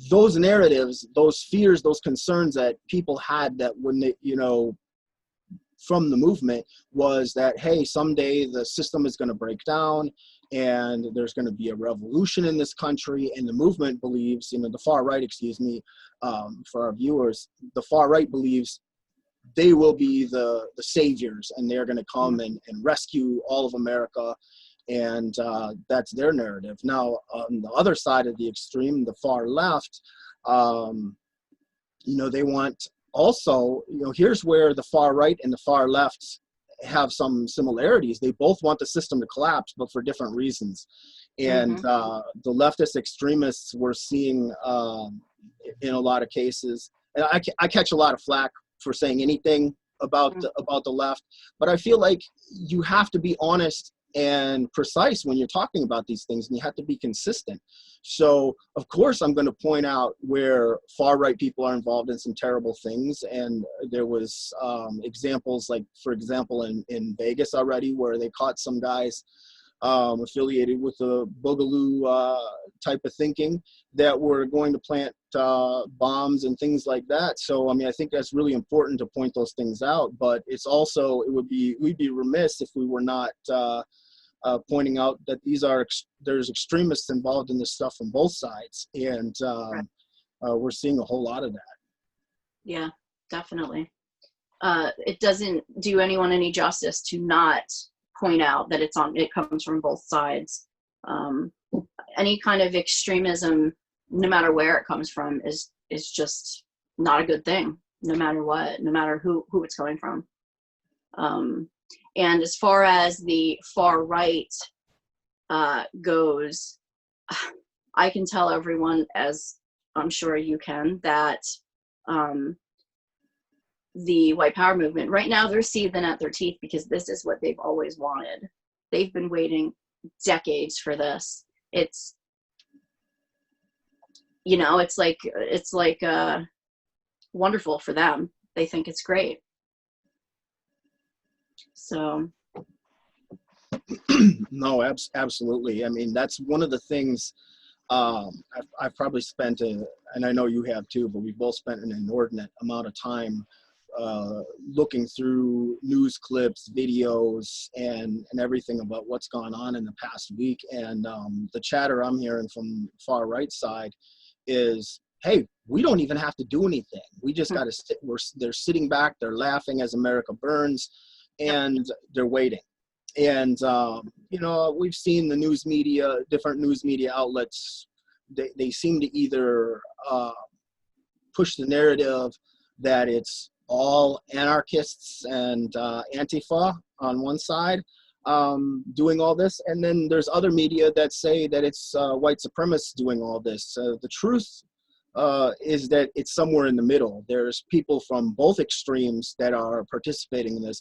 those narratives, those fears, those concerns that people had, that when they, from the movement, was that, hey, someday the system is going to break down and there's going to be a revolution in this country. And the movement believes, the far right, for our viewers, the far right believes they will be the saviors, and they're going to come and rescue all of America. And that's their narrative. Now, on the other side of the extreme, the far left, they want also, here's where the far right and the far left have some similarities. They both want the system to collapse, but for different reasons. And the leftist extremists we're seeing in a lot of cases, and I catch a lot of flack for saying anything about the left, but I feel like you have to be honest and precise when you're talking about these things, and you have to be consistent. So of course I'm going to point out where far right people are involved in some terrible things, and there was examples, like for example in Vegas already, where they caught some guys affiliated with the Boogaloo type of thinking that were going to plant bombs and things like that. So I think that's really important to point those things out, but it's also, we'd be remiss if we were not pointing out that there's extremists involved in this stuff from both sides, and we're seeing a whole lot of that. Yeah, definitely. It doesn't do anyone any justice to not point out that it comes from both sides. Any kind of extremism, no matter where it comes from, is just not a good thing, no matter what, no matter who it's coming from. And as far as the far right goes, I can tell everyone, as I'm sure you can, that the white power movement right now, they're seething at their teeth, because this is what they've always wanted. They've been waiting decades for this. It's like wonderful for them. They think it's great. So no, absolutely. That's one of the things I've probably spent, and I know you have too, but we've both spent an inordinate amount of time looking through news clips, videos, and everything about what's gone on in the past week. And the chatter I'm hearing from far right side is, hey, we don't even have to do anything. We just got to sit. They're sitting back, they're laughing as America burns, and they're waiting. And, we've seen the news media, different news media outlets, they seem to either push the narrative that it's all anarchists and Antifa on one side doing all this. And then there's other media that say that it's white supremacists doing all this. The truth is that it's somewhere in the middle. There's people from both extremes that are participating in this,